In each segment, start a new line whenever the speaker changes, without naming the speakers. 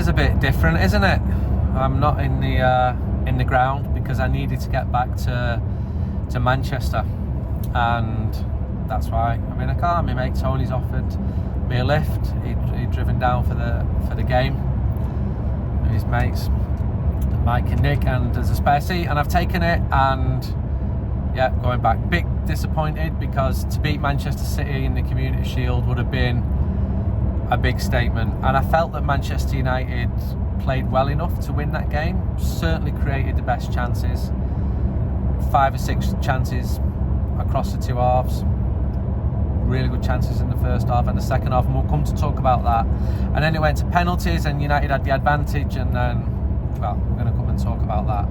is a bit different, isn't it? I'm not in the ground because I needed to get back to Manchester, and that's why I'm in a car. My mate Tony's offered me a lift. He'd driven down for the game with his mates, Mike and Nick, and there's a spare seat, and I've taken it, and yeah, going back. Bit disappointed because to beat Manchester City in the Community Shield would have been a big statement, and I felt that Manchester United played well enough to win that game. Certainly created the best chances, 5 or 6 chances across the two halves. Really good chances in the first half and the second half, and we'll come to talk about that. And then it went to penalties, and United had the advantage, and then, well, we're going to come and talk about that.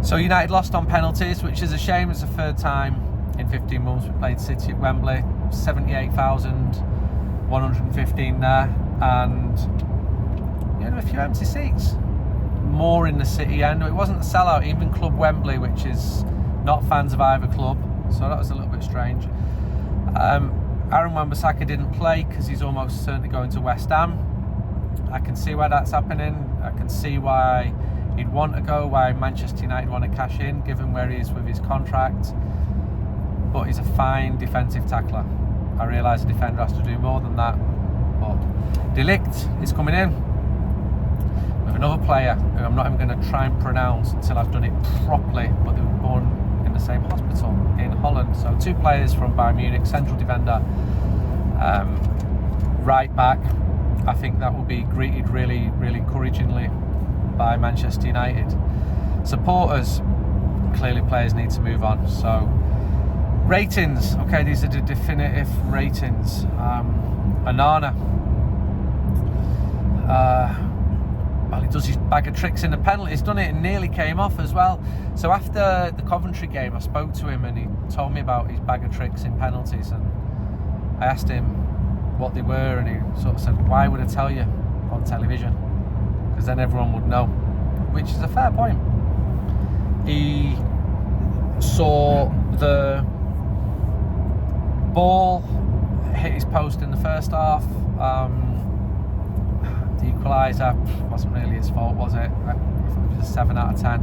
So United lost on penalties, which is a shame. It's the third time in 15 months we played City at Wembley. 78,115 there, and a few empty seats. More in the City end. It wasn't a sellout, even Club Wembley, which is not fans of either club, so that was a little bit strange. Aaron Wan Bissaka didn't play because he's almost certainly going to West Ham. I can see why that's happening. I can see why he'd want to go, why Manchester United want to cash in, given where he is with his contract. But he's a fine defensive tackler. I realise a defender has to do more than that. But De Ligt is coming in with another player who I'm not even going to try and pronounce until I've done it properly, but they were born in the same hospital in Holland. So 2 players from Bayern Munich, central defender, right back. I think that will be greeted really, really encouragingly by Manchester United supporters. Clearly players need to move on. So ratings, okay, these are the definitive ratings. Onana, well, he does his bag of tricks in the penalty. He's done it and nearly came off as well. So after the Coventry game, I spoke to him and he told me about his bag of tricks in penalties, and I asked him what they were, and he sort of said, why would I tell you on television? Because then everyone would know, which is a fair point. He saw the ball hit his post in the first half. The equaliser wasn't really his fault, was it? I think it was a 7 out of 10.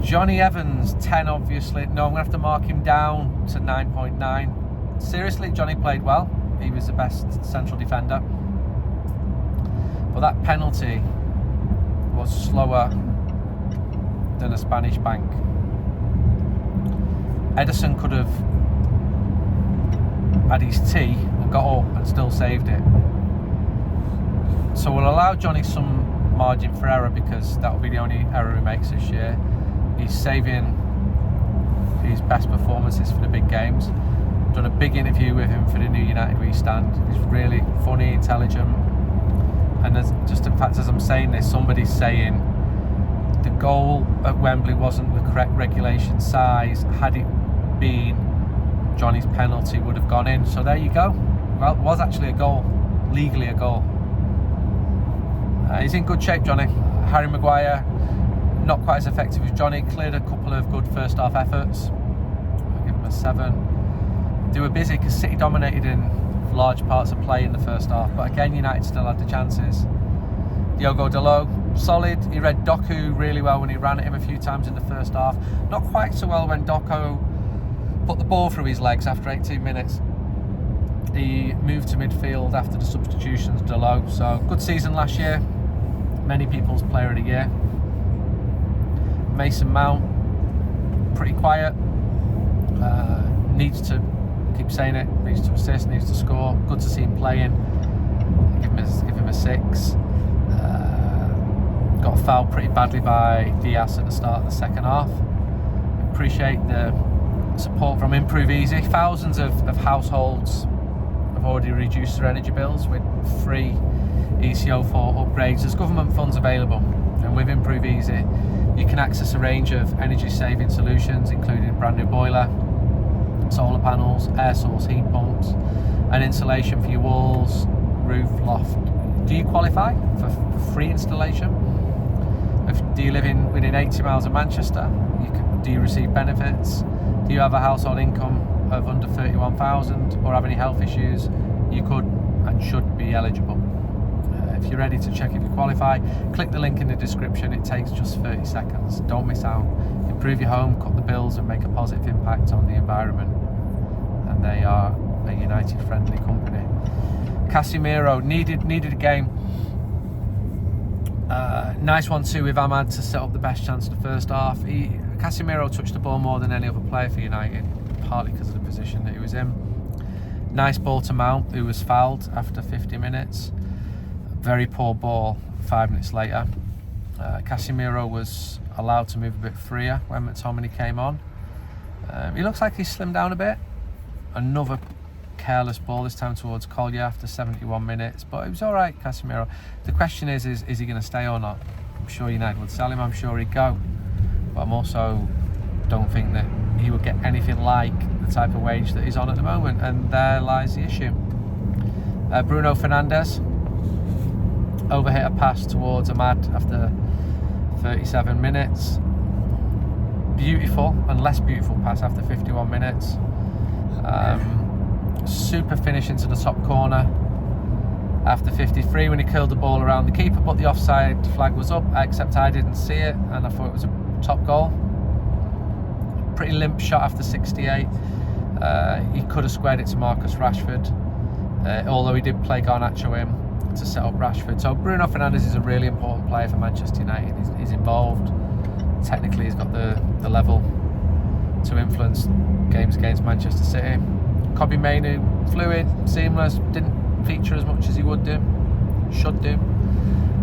Johnny Evans, 10 obviously. No, I'm going to have to mark him down to 9.9. Seriously, Johnny played well. He was the best central defender. But that penalty was slower than a Spanish bank. Ederson could have had his tea and got up and still saved it. So we'll allow Johnny some margin for error, because that will be the only error he makes this year. He's saving his best performances for the big games. Done a big interview with him for the New United We Stand. He's really funny, intelligent, and there's just, in fact, as I'm saying this, somebody's saying the goal at Wembley wasn't the correct regulation size. Had it been, Johnny's penalty would have gone in. So there you go. Well, it was actually a goal, legally a goal. He's in good shape, Johnny. Harry Maguire, not quite as effective as Johnny. Cleared a couple of good first half efforts. I'll give him a 7. They were busy because City dominated in large parts of play in the first half, but again United still had the chances. Diogo Dalot, solid. He read Doku really well when he ran at him a few times in the first half. Not quite so well when Doku put the ball through his legs after 18 minutes. He moved to midfield after the substitutions, Dalot. So good season last year. Many people's player of the year. Mason Mount, pretty quiet. Needs to, keep saying it, needs to assist, needs to score. Good to see him playing. Give him a 6. Got fouled pretty badly by Diaz at the start of the second half. Appreciate the support from Improve Easy. Thousands of households have already reduced their energy bills with free ECO4 upgrades. There's government funds available, and with Improve Easy you can access a range of energy saving solutions, including a brand new boiler, solar panels, air source heat pumps, and insulation for your walls, roof, loft. Do you qualify for free installation? Do you live within 80 miles of Manchester? Do you receive benefits? Do you have a household income of under 31,000 or have any health issues? You could and should be eligible. If you're ready to check if you qualify, click the link in the description. It takes just 30 seconds. Don't miss out. Improve your home, cut the bills, and make a positive impact on the environment. And they are a United-friendly company. Casemiro needed a game. Nice one too with Ahmad to set up the best chance in the first half. Casemiro touched the ball more than any other player for United, partly because of the position that he was in. Nice ball to Mount, who was fouled after 50 minutes. Very poor ball 5 minutes later. Casemiro was allowed to move a bit freer when McTominay came on. He looks like he's slimmed down a bit. Another careless ball, this time towards Collier after 71 minutes, but it was all right, Casemiro. The question is he going to stay or not? I'm sure United would sell him, I'm sure he'd go, but I'm also don't think that he would get anything like the type of wage that he's on at the moment, and there lies the issue. Bruno Fernandes overhit a pass towards Ahmad after 37 minutes. Beautiful and less beautiful pass after 51 minutes. Super finish into the top corner after 53 when he curled the ball around the keeper, but the offside flag was up, except I didn't see it, and I thought it was a top goal. Pretty limp shot after 68. He could have squared it to Marcus Rashford, although he did play Garnacho in to set up Rashford. So Bruno Fernandes is a really important player for Manchester United. He's involved. Technically, he's got the level to influence games against Manchester City. Kobbie Mainoo, fluid, seamless, didn't feature as much as he should do.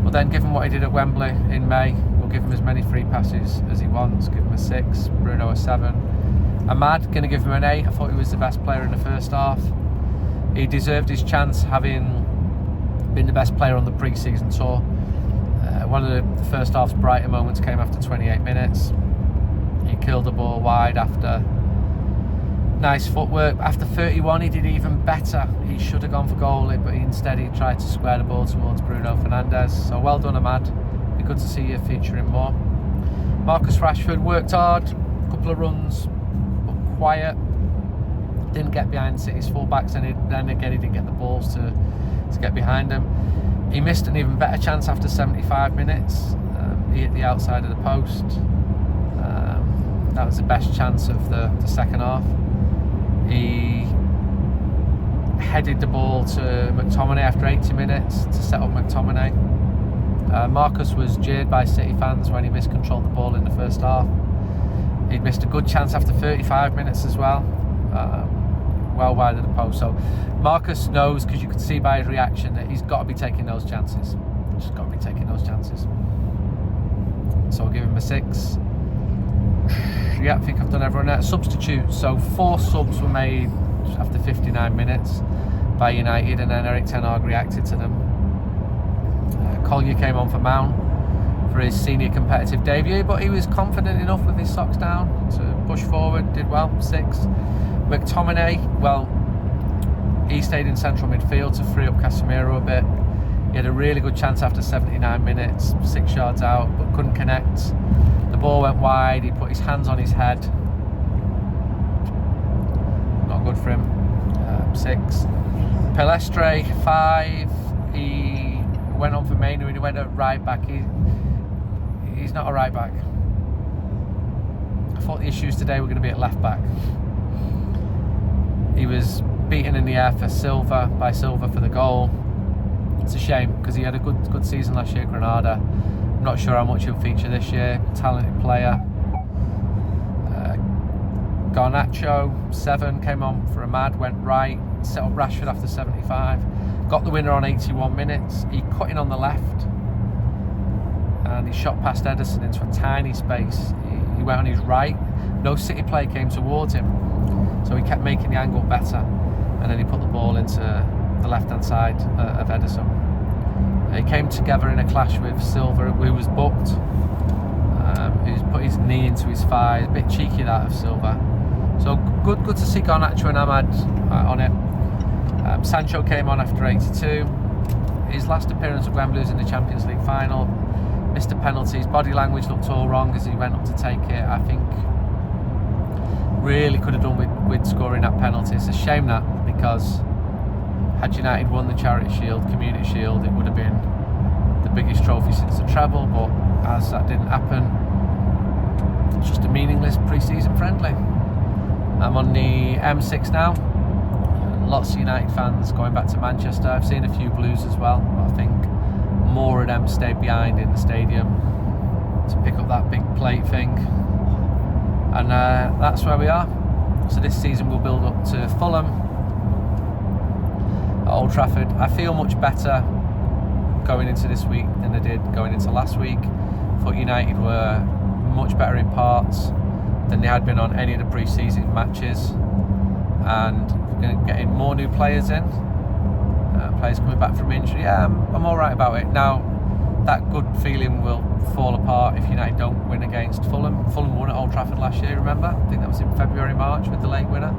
But then, given what he did at Wembley in May, we'll give him as many free passes as he wants. Give him a 6, Bruno a 7. Ahmad, going to give him an 8. I thought he was the best player in the first half. He deserved his chance, having been the best player on the pre-season tour. One of the first half's brighter moments came after 28 minutes. He killed the ball wide after nice footwork. After 31 he did even better. He should have gone for goal, but instead he tried to square the ball towards Bruno Fernandes. So well done, Ahmad. Be good to see you featuring more. Marcus Rashford worked hard, a couple of runs, but quiet. Didn't get behind City's fullbacks, and then again he didn't get the balls to get behind them. He missed an even better chance after 75 minutes. He hit the outside of the post. That was the best chance of the second half. He headed the ball to McTominay after 80 minutes to set up McTominay. Marcus was jeered by City fans when he miscontrolled the ball in the first half. He'd missed a good chance after 35 minutes as well, well wide of the post. So Marcus knows, because you could see by his reaction, that he's got to be taking those chances. Just got to be taking those chances. So I'll give him a 6. Yeah, I think I've done everyone there. Substitutes. So 4 subs were made after 59 minutes by United, and then Erik ten Hag reacted to them. Collier came on for Mount for his senior competitive debut, but he was confident enough with his socks down to push forward, did well, 6. McTominay, well, he stayed in central midfield to free up Casemiro a bit. He had a really good chance after 79 minutes, 6 yards out, but couldn't connect. The ball went wide, he put his hands on his head. Not good for him. 6. Pelestre, 5. He went on for Mainoo and he went at right back. He's not a right back. I thought the issues today were going to be at left back. He was beaten in the air for Silva for the goal. It's a shame, because he had a good season last year at Granada. I'm not sure how much he'll feature this year. Talented player. Garnacho, 7, came on for Ahmad, went right, set up Rashford after 75. Got the winner on 81 minutes. He cut in on the left and he shot past Ederson into a tiny space. He went on his right. No City player came towards him, so he kept making the angle better, and then he put the ball into the left-hand side of Ederson. He came together in a clash with Silva, who was booked. He's put his knee into his thigh. A bit cheeky, that, of Silva. So good to see Garnacho and Ahmad on it. Sancho came on after 82. His last appearance at Wembley was in the Champions League final. Missed a penalty. His body language looked all wrong as he went up to take it. I think really could have done with scoring that penalty. It's a shame that, because had United won the Charity Shield, Community Shield, it would have been the biggest trophy since the treble, but as that didn't happen, it's just a meaningless pre-season friendly. I'm on the M6 now. Lots of United fans going back to Manchester. I've seen a few Blues as well, but I think more of them stayed behind in the stadium to pick up that big plate thing. And that's where we are. So this season we'll build up to Fulham at Old Trafford. I feel much better going into this week than I did going into last week. I thought United were much better in parts than they had been on any of the pre-season matches, and we're going to get in more new players in, players coming back from injury. Yeah, I'm alright about it. Now, that good feeling will fall apart if United don't win against Fulham. Fulham won at Old Trafford last year, remember? I think that was in February, March with the late winner.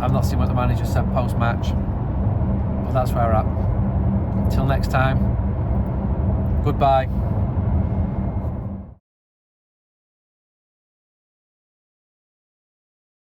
I've not seen what the manager said post-match, but that's where we're at. Until next time, goodbye.